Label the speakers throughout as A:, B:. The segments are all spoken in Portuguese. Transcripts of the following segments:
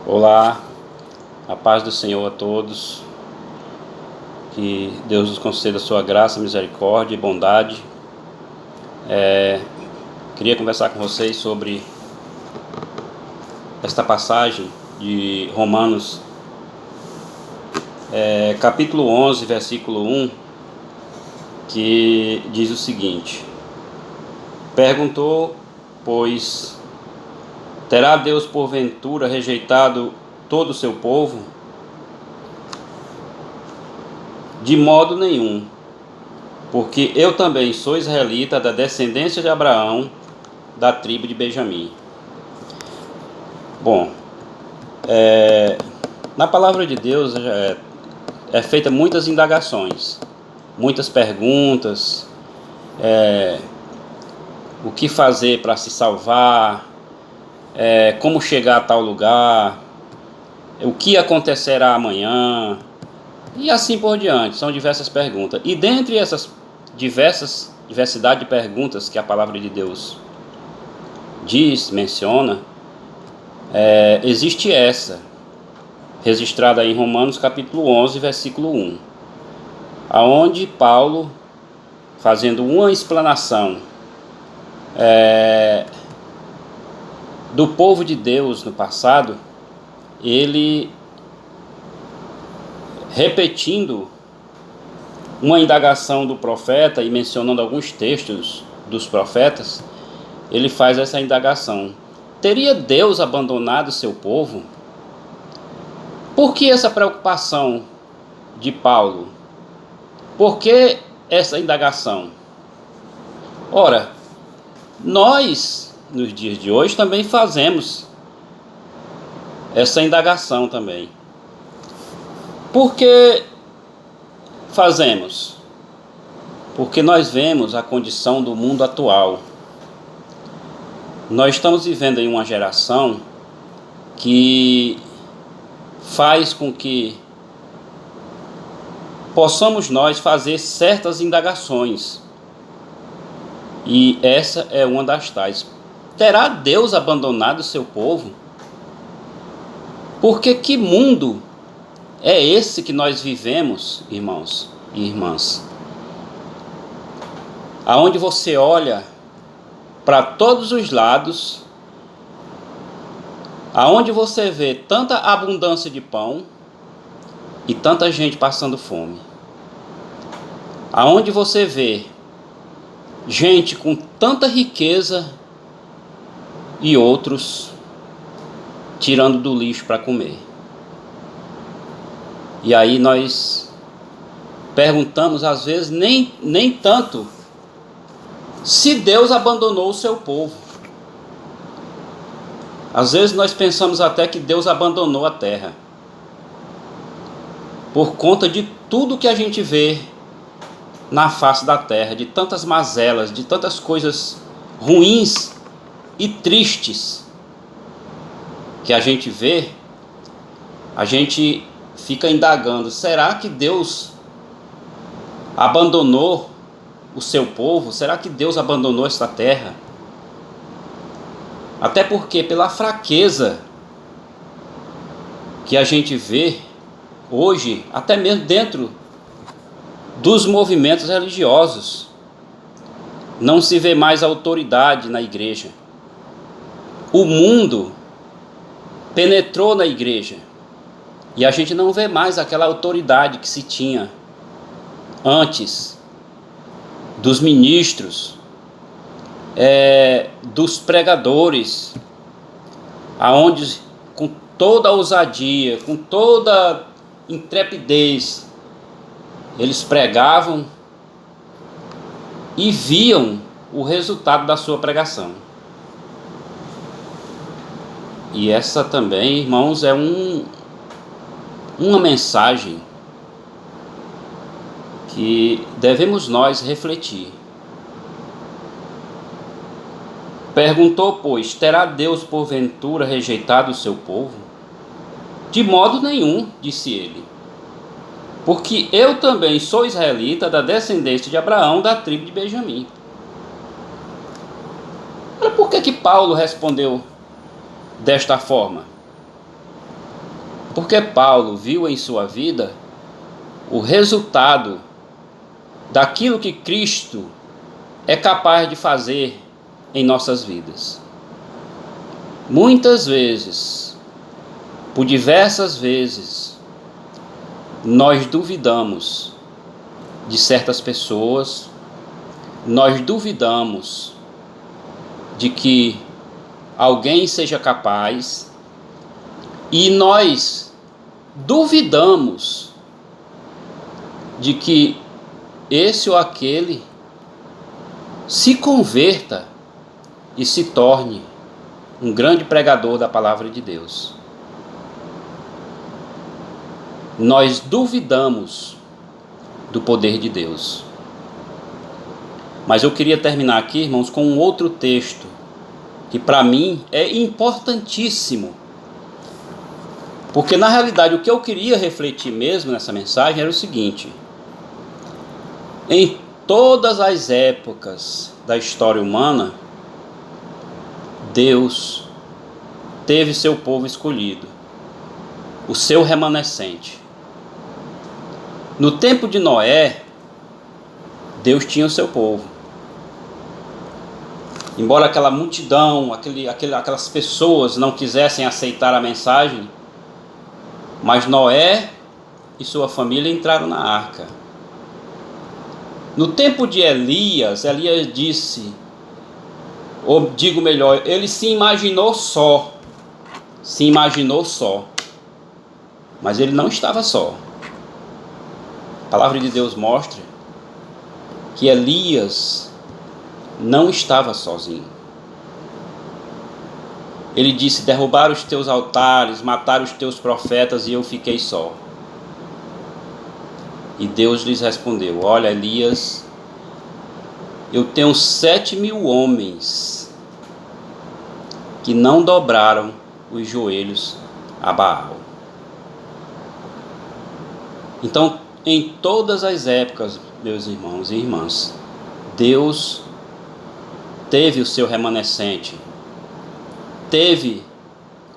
A: Olá, a paz do Senhor a todos, que Deus nos conceda sua graça, misericórdia e bondade. Queria conversar com vocês sobre esta passagem de Romanos, capítulo 11, versículo 1, que diz o seguinte: Perguntou, pois, terá Deus porventura rejeitado todo o seu povo? De modo nenhum, porque eu também sou israelita da descendência de Abraão, da tribo de Benjamim. Bom, na palavra de Deus é feita muitas indagações, muitas perguntas, o que fazer para se salvar, como chegar a tal lugar, o que acontecerá amanhã, e assim por diante. São diversas perguntas. E dentre essas diversidade de perguntas que a palavra de Deus menciona, existe essa, registrada em Romanos capítulo 11, versículo 1, aonde Paulo, fazendo uma explanação do povo de Deus no passado, ele repetindo uma indagação do profeta e mencionando alguns textos dos profetas, ele faz essa indagação: teria Deus abandonado seu povo? Por que essa preocupação de Paulo? Por que essa indagação? Ora, nós, nos dias de hoje, também fazemos essa indagação também. Por que fazemos? Porque nós vemos a condição do mundo atual. Nós estamos vivendo em uma geração que faz com que possamos nós fazer certas indagações. E essa é uma das tais. Terá Deus abandonado seu povo? Porque que mundo é esse que nós vivemos, irmãos e irmãs? Aonde você olha para todos os lados, aonde você vê tanta abundância de pão e tanta gente passando fome. Aonde você vê gente com tanta riqueza e outros tirando do lixo para comer. E aí nós perguntamos, às vezes, nem tanto se Deus abandonou o seu povo. Às vezes nós pensamos até que Deus abandonou a terra, por conta de tudo que a gente vê na face da terra, de tantas mazelas, de tantas coisas ruins e tristes que a gente vê. A gente fica indagando: será que Deus abandonou o seu povo? Será que Deus abandonou esta terra? Até porque, pela fraqueza que a gente vê hoje, até mesmo dentro dos movimentos religiosos, não se vê mais autoridade na igreja. O mundo penetrou na igreja e a gente não vê mais aquela autoridade que se tinha antes, dos ministros, dos pregadores, aonde com toda a ousadia, com toda intrepidez, eles pregavam e viam o resultado da sua pregação. E essa também, irmãos, é uma mensagem que devemos nós refletir. Perguntou, pois, terá Deus porventura rejeitado o seu povo? De modo nenhum, disse ele, porque eu também sou israelita da descendência de Abraão, da tribo de Benjamim. Por que Paulo respondeu desta forma? Porque Paulo viu em sua vida o resultado daquilo que Cristo é capaz de fazer em nossas vidas. Muitas vezes, por diversas vezes, nós duvidamos de certas pessoas, nós duvidamos de que alguém seja capaz, e nós duvidamos de que esse ou aquele se converta e se torne um grande pregador da palavra de Deus. Nós duvidamos do poder de Deus. Mas eu queria terminar aqui, irmãos, com um outro texto que para mim é importantíssimo. Porque na realidade o que eu queria refletir mesmo nessa mensagem era o seguinte: em todas as épocas da história humana, Deus teve seu povo escolhido, o seu remanescente. No tempo de Noé, Deus tinha o seu povo. Embora aquela multidão, aquelas pessoas não quisessem aceitar a mensagem, mas Noé e sua família entraram na arca. No tempo de Elias, Elias disse, ou digo melhor, ele se imaginou só, mas ele não estava só. A palavra de Deus mostra que Elias não estava sozinho. Ele disse: derrubaram os teus altares, mataram os teus profetas e eu fiquei só. E Deus lhes respondeu: olha, Elias, eu tenho 7.000 homens que não dobraram os joelhos a Baal. Então, em todas as épocas, meus irmãos e irmãs, Deus teve o seu remanescente, teve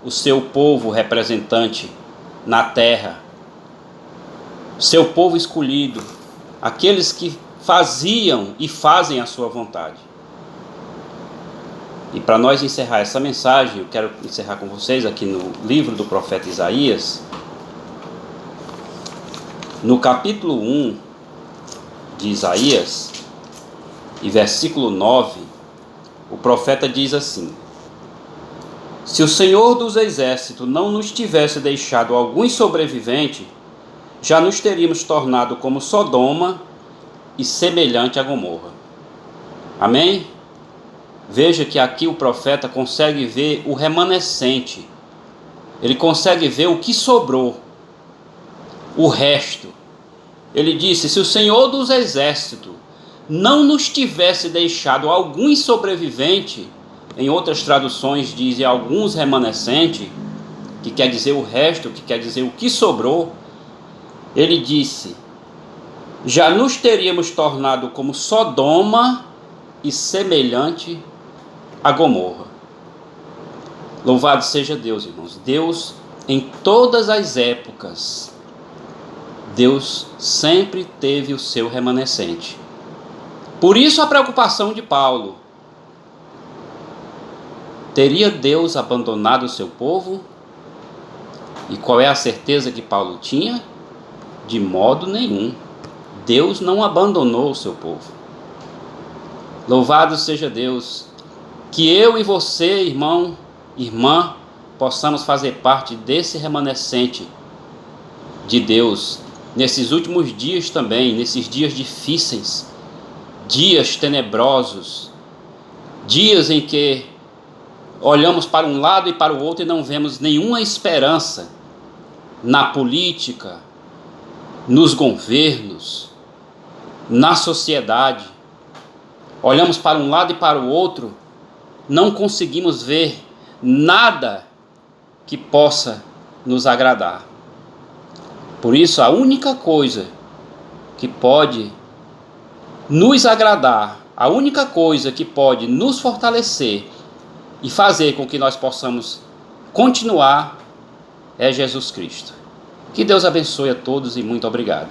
A: o seu povo representante na terra, seu povo escolhido, aqueles que faziam e fazem a sua vontade. E para nós encerrar essa mensagem, eu quero encerrar com vocês aqui no livro do profeta Isaías, no capítulo 1 de Isaías, e versículo 9, o profeta diz assim: se o Senhor dos Exércitos não nos tivesse deixado algum sobrevivente, já nos teríamos tornado como Sodoma e semelhante a Gomorra. Amém? Veja que aqui o profeta consegue ver o remanescente. Ele consegue ver o que sobrou, o resto. Ele disse: se o Senhor dos Exércitos não nos tivesse deixado algum sobrevivente, em outras traduções dizem alguns remanescentes, que quer dizer o resto, que quer dizer o que sobrou. Ele disse: já nos teríamos tornado como Sodoma e semelhante a Gomorra. Louvado seja Deus, irmãos. Deus, em todas as épocas, Deus sempre teve o seu remanescente. Por isso a preocupação de Paulo: teria Deus abandonado o seu povo? E qual é a certeza que Paulo tinha? De modo nenhum. Deus não abandonou o seu povo. Louvado seja Deus. Que eu e você, irmão, irmã, possamos fazer parte desse remanescente de Deus nesses últimos dias também, nesses dias difíceis, dias tenebrosos, dias em que olhamos para um lado e para o outro e não vemos nenhuma esperança na política, nos governos, na sociedade. Olhamos para um lado e para o outro, não conseguimos ver nada que possa nos agradar. Por isso, a única coisa que pode nos agradar, a única coisa que pode nos fortalecer e fazer com que nós possamos continuar é Jesus Cristo. Que Deus abençoe a todos e muito obrigado.